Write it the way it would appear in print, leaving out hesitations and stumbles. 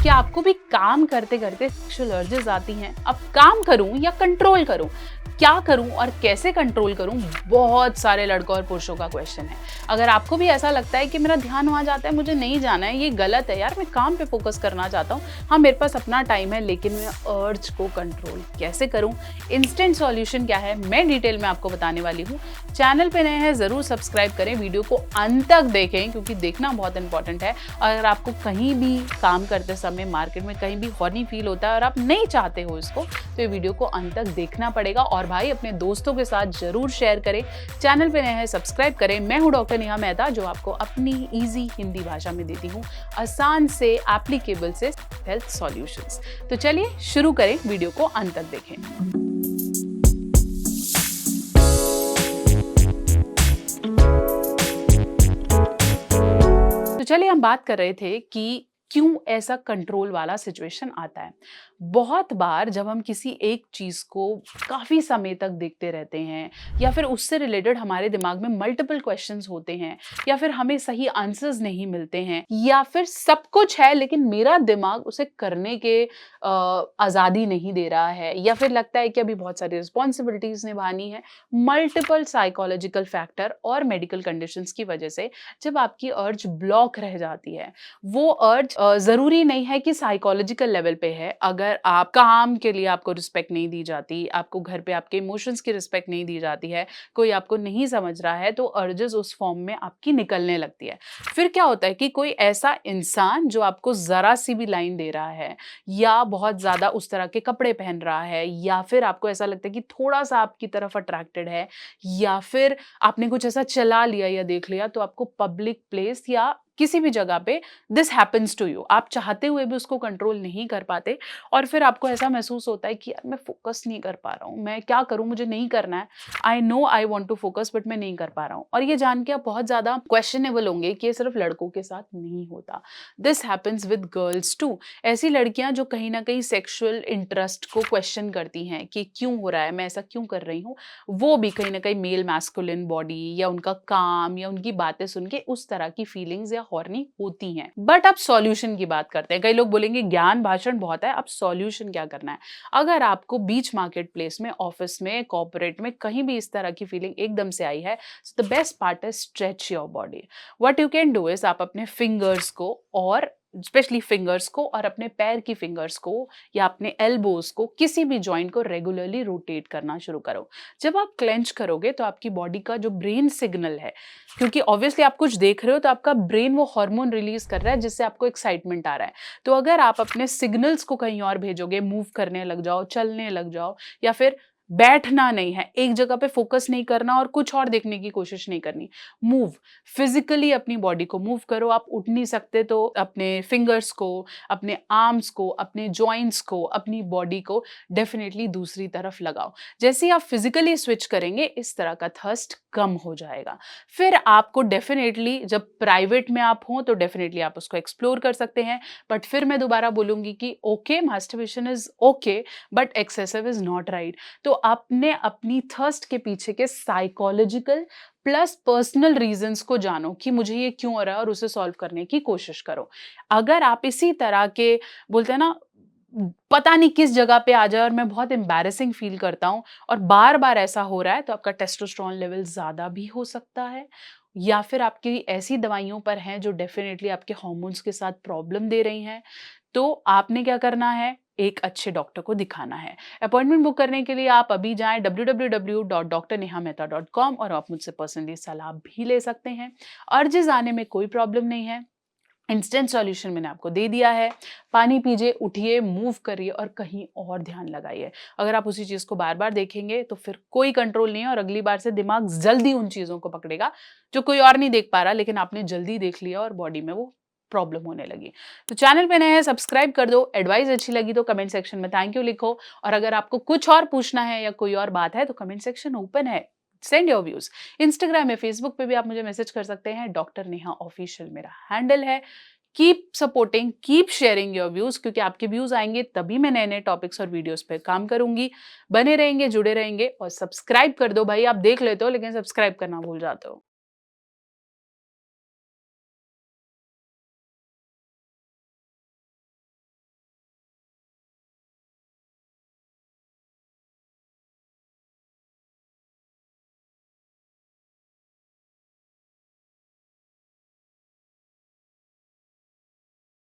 क्या आपको भी काम करते करते सेक्सुअल अर्जेस आती हैं? अब काम करूं या कंट्रोल करूं? क्या करूं और कैसे कंट्रोल करूं? बहुत सारे लड़कों और पुरुषों का क्वेश्चन है। अगर आपको भी ऐसा लगता है कि मेरा ध्यान वहां जाता है, मुझे नहीं जाना है, ये गलत है यार, मैं काम पे फोकस करना चाहता हूँ, हाँ मेरे पास अपना टाइम है, लेकिन मैं अर्ज को कंट्रोल कैसे करूं? इंस्टेंट सॉल्यूशन क्या है, मैं डिटेल में आपको बताने वाली हूँ। चैनल पे नए हैं जरूर सब्सक्राइब करें, वीडियो को अंत तक देखें क्योंकि देखना बहुत इंपॉर्टेंट है। अगर आपको कहीं भी काम करते समय मार्केट में कहीं भी हॉर्नी फील होता है और आप नहीं चाहते हो इसको, तो ये वीडियो को अंत तक देखना पड़ेगा। और भाई अपने दोस्तों के साथ जरूर शेयर करें। चैनल पे नए हैं सब्सक्राइब करें। मैं हूं डॉक्टर नेहा मेहता, जो आपको अपनी इजी हिंदी भाषा में देती हूं आसान से एप्लीकेबल से हेल्थ सॉल्यूशंस। तो चलिए शुरू करें, वीडियो को अंत तक देखें। तो चलिए हम बात कर रहे थे कि क्यों ऐसा कंट्रोल वाला सिचुएशन आता है। बहुत बार जब हम किसी एक चीज को काफी समय तक देखते रहते हैं या फिर उससे रिलेटेड हमारे दिमाग में मल्टीपल क्वेश्चंस होते हैं या फिर हमें सही आंसर्स नहीं मिलते हैं या फिर सब कुछ है लेकिन मेरा दिमाग उसे करने के आजादी नहीं दे रहा है या फिर लगता है कि अभी बहुत सारी रिस्पॉन्सिबिलिटीज निभानी है, मल्टीपल साइकोलॉजिकल फैक्टर और मेडिकल कंडीशंस की वजह से जब आपकी अर्ज ब्लॉक रह जाती है। वो अर्ज जरूरी नहीं है कि साइकोलॉजिकल लेवल पे है। अगर आप काम के लिए आपको रिस्पेक्ट नहीं दी जाती, आपको घर पे आपके इमोशंस की रिस्पेक्ट नहीं दी जाती है, कोई आपको नहीं समझ रहा है, तो अर्जेस उस फॉर्म में आपकी निकलने लगती है। फिर क्या होता है कि कोई ऐसा इंसान जो आपको जरा सी भी लाइन दे रहा है या बहुत ज्यादा उस तरह के कपड़े पहन रहा है या फिर आपको ऐसा लगता है कि थोड़ा सा आपकी तरफ अट्रैक्टेड है या फिर आपने कुछ ऐसा चला लिया या देख लिया, तो आपको पब्लिक प्लेस या किसी भी जगह पे दिस हैपेंस टू यू, आप चाहते हुए भी उसको कंट्रोल नहीं कर पाते और फिर आपको ऐसा महसूस होता है कि यार मैं फोकस नहीं कर पा रहा हूँ, मैं क्या करूँ, मुझे नहीं करना है, I know I want to focus but मैं नहीं कर पा रहा हूँ। और ये जान के आप बहुत ज्यादा क्वेश्चनेबल होंगे कि ये सिर्फ लड़कों के साथ नहीं होता, this happens with girls too. ऐसी लड़कियां जो कहीं ना कहीं सेक्सुअल इंटरेस्ट को क्वेश्चन करती हैं कि क्यों हो रहा है, मैं ऐसा क्यों कर रही हूँ, वो भी कहीं ना कहीं मेल मैस्कुलिन बॉडी या उनका काम या उनकी बातें सुन के उस तरह की फीलिंग्स या हॉर्नी होती हैं। बट अब सॉल्यूशन की बात करते हैं। कई लोग बोलेंगे ज्ञान भाषण बहुत है, अब सॉल्यूशन क्या करना है। अगर आपको बीच मार्केट प्लेस में, ऑफिस में, कॉर्पोरेट में कहीं भी इस तरह की फीलिंग एकदम से आई है, the best part is stretch your body. What you can do is आप अपने फिंगर्स को और स्पेशली फिंगर्स को और अपने पैर की फिंगर्स को या अपने एल्बोज को, किसी भी जॉइंट को रेगुलरली रोटेट करना शुरू करो। जब आप क्लेंच करोगे तो आपकी बॉडी का जो ब्रेन सिग्नल है, क्योंकि ऑब्वियसली आप कुछ देख रहे हो तो आपका ब्रेन वो हार्मोन रिलीज कर रहा है जिससे आपको एक्साइटमेंट आ रहा है। तो अगर आप अपने सिग्नल्स को कहीं और भेजोगे, मूव करने लग जाओ, चलने लग जाओ या फिर बैठना नहीं है, एक जगह पे फोकस नहीं करना और कुछ और देखने की कोशिश नहीं करनी, मूव, फिजिकली अपनी बॉडी को मूव करो। आप उठ नहीं सकते तो अपने फिंगर्स को, अपने आर्म्स को, अपने जॉइंट्स को, अपनी बॉडी को डेफिनेटली दूसरी तरफ लगाओ। जैसे ही आप फिजिकली स्विच करेंगे इस तरह का थर्स्ट कम हो जाएगा। फिर आपको डेफिनेटली, जब प्राइवेट में आप हो तो डेफिनेटली आप उसको एक्सप्लोर कर सकते हैं। बट फिर मैं दोबारा बोलूंगी कि okay, masturbation is okay but excessive is not right. तो आपने अपनी थर्स्ट के पीछे के साइकोलॉजिकल प्लस पर्सनल रीजंस को जानो कि मुझे ये क्यों हो रहा है और उसे सॉल्व करने की कोशिश करो। अगर आप इसी तरह के, बोलते हैं ना, पता नहीं किस जगह पे आ जाए और मैं बहुत एम्बैरेसिंग फील करता हूँ और बार बार ऐसा हो रहा है, तो आपका टेस्टोस्टेरोन लेवल ज्यादा भी हो सकता है या फिर आपकी ऐसी दवाइयों पर हैं जो डेफिनेटली आपके हार्मोन्स के साथ प्रॉब्लम दे रही हैं। तो आपने क्या करना है, एक अच्छे डॉक्टर को दिखाना है। अपॉइंटमेंट बुक करने के लिए आप अभी जाएं www.drnehamehta.com और आप मुझसे पर्सनली सलाह भी ले सकते हैं। अर्जेस आने में कोई प्रॉब्लम नहीं है, इंस्टेंट सॉल्यूशन मैंने आपको दे दिया है। पानी पीजिए, उठिए, मूव करिए और कहीं और ध्यान लगाइए। अगर आप उसी चीज को बार बार देखेंगे तो फिर कोई कंट्रोल नहीं है और अगली बार से दिमाग जल्दी उन चीजों को पकड़ेगा जो कोई और नहीं देख पा रहा, लेकिन आपने जल्दी देख लिया और बॉडी में वो प्रॉब्लम होने लगी। तो चैनल पे नए हैं सब्सक्राइब कर दो। एडवाइस अच्छी लगी तो कमेंट सेक्शन में थैंक यू लिखो और अगर आपको कुछ और पूछना है या कोई और बात है तो कमेंट सेक्शन ओपन है, सेंड योर व्यूज। इंस्टाग्राम या फेसबुक पे भी आप मुझे मैसेज कर सकते हैं, डॉक्टर नेहा ऑफिशियल मेरा हैंडल है। Keep supporting, keep sharing your views, क्योंकि आपके व्यूज आएंगे तभी मैं नए नए टॉपिक्स और वीडियोस पे काम करूंगी। बने रहेंगे, जुड़े रहेंगे और सब्सक्राइब कर दो भाई। आप देख लेते हो लेकिन सब्सक्राइब करना भूल जाते हो।